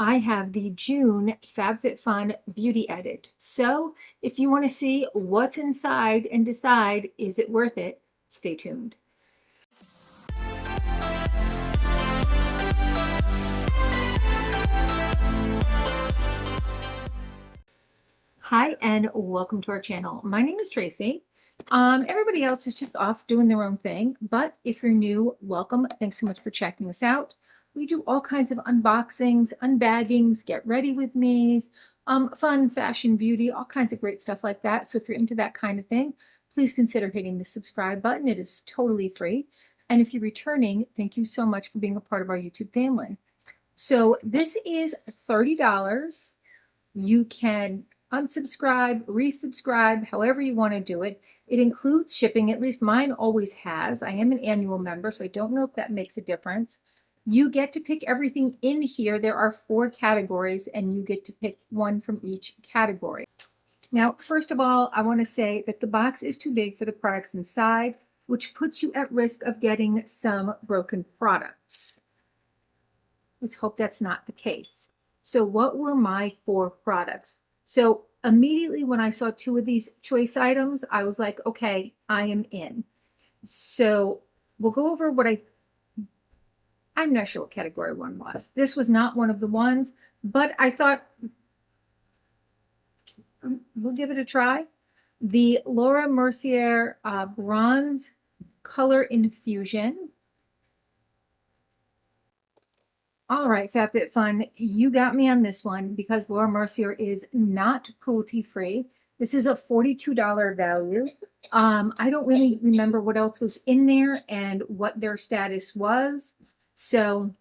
I have the June FabFitFun Beauty Edit. So if you want to see what's inside and decide, is it worth it? Stay tuned. Hi, and welcome to our channel. My name is Tracy. Everybody else is just off doing their own thing, but if you're new, welcome. Thanks so much for checking us out. We do all kinds of unboxings, unbaggings, get ready with me's, fun, fashion, beauty, all kinds of great stuff like that. So if you're into that kind of thing, please consider hitting the subscribe button. It is totally free. And if you're returning, thank you so much for being a part of our YouTube family. So this is $30. You can unsubscribe, resubscribe, however you want to do it. It includes shipping, at least mine always has. I am an annual member, so I don't know if that makes a difference. You get to pick everything in here. There are 4 categories, and you get to pick one from each category. Now, first of all, I want to say that the box is too big for the products inside, which puts you at risk of getting some broken products. Let's hope that's not the case. So what were my 4 products? So immediately when I saw 2 of these choice items, I was like, okay, I am in. So we'll go over what I'm not sure what category 1 was. This was not one of the ones, but I thought we'll give it a try. The Laura Mercier Bronze Color Infusion. All right, FabFitFun, you got me on this one because Laura Mercier is not cruelty-free. This is a $42 value. I don't really remember what else was in there and what their status was. So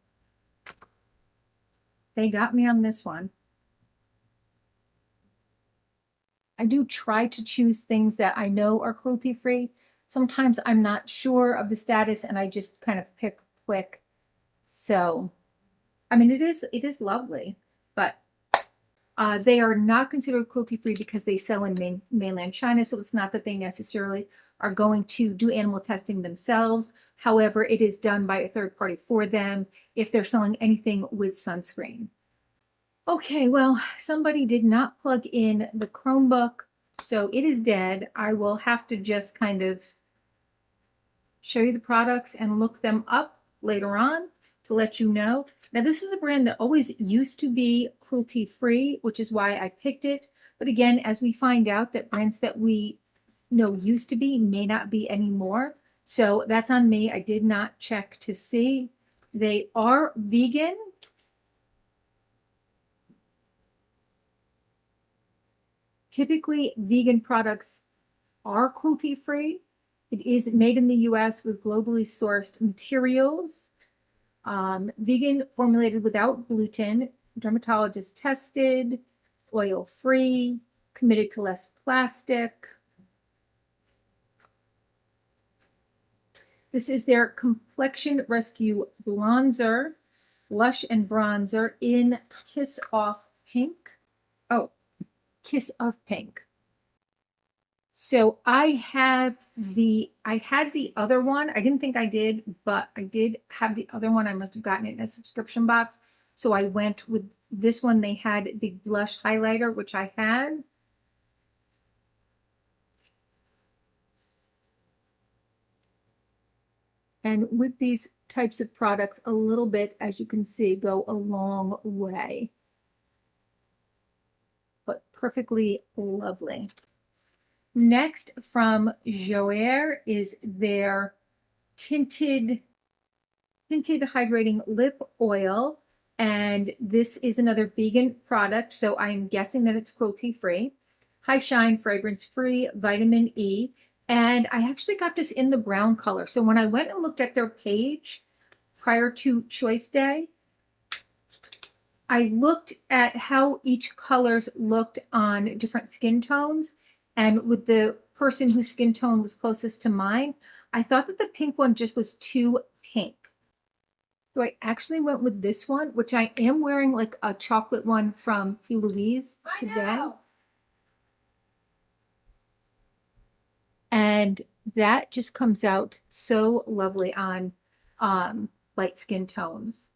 they got me on this one. I do try to choose things that I know are cruelty-free. Sometimes I'm not sure of the status and I just kind of pick quick. So I mean, it is lovely, but they are not considered cruelty-free because they sell in mainland China, so it's not that they necessarily are going to do animal testing themselves. However, it is done by a third party for them if they're selling anything with sunscreen. Okay, well, somebody did not plug in the Chromebook, so it is dead. I will have to just kind of show you the products and look them up later on to let you know. Now, this is a brand that always used to be cruelty-free, which is why I picked it. But again, as we find out that brands that we know used to be may not be anymore. So that's on me. I did not check to see. They are vegan. Typically, vegan products are cruelty-free. It is made in the US with globally sourced materials. Vegan, formulated without gluten, dermatologist tested, oil free, committed to less plastic. This is their Complexion Rescue Bronzer, Blush and Bronzer in Kiss Off Pink. Oh, Kiss of Pink. So I had the other one. I didn't think I did, but I did have the other one. I must have gotten it in a subscription box. So I went with this one. They had the blush highlighter, which I had. And with these types of products, a little bit, as you can see, go a long way. But perfectly lovely. Next from Joer is their tinted hydrating lip oil. And this is another vegan product, so I'm guessing that it's cruelty-free. High shine, fragrance-free, vitamin E. And I actually got this in the brown color. So when I went and looked at their page prior to Choice Day, I looked at how each colors looked on different skin tones. And with the person whose skin tone was closest to mine, I thought that the pink one just was too pink. So I actually went with this one, which I am wearing like a chocolate one from P. Louise today. And that just comes out so lovely on light skin tones.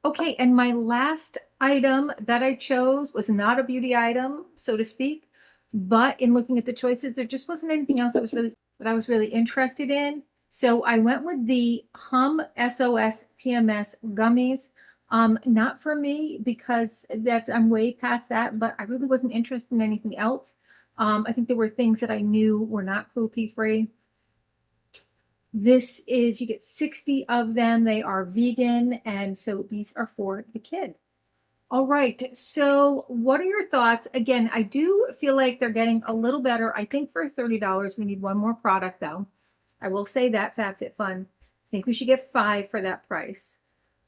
Okay, and my last item that I chose was not a beauty item, so to speak, but in looking at the choices, there just wasn't anything else that I was really interested in. So I went with the Hum SOS PMS gummies. Not for me because I'm way past that, but I really wasn't interested in anything else. I think there were things that I knew were not cruelty free. This is, you get 60 of them. They are vegan, and so these are for the kid. All right, so what are your thoughts? Again, I do feel like they're getting a little better. I think for $30, we need one more product though. I will say that, FabFitFun. I think we should get 5 for that price.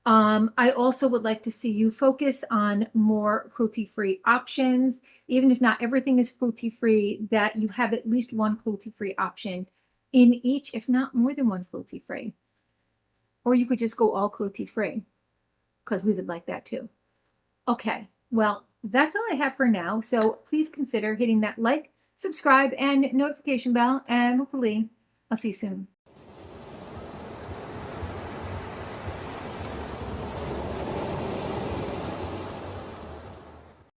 I also would like to see you focus on more cruelty-free options. Even if not everything is cruelty-free, that you have at least one cruelty-free option in each, if not more than one cruelty-free. Or you could just go all cruelty-free, because we would like that too. Okay, well, that's all I have for now. So please consider hitting that like, subscribe, and notification bell, and hopefully I'll see you soon.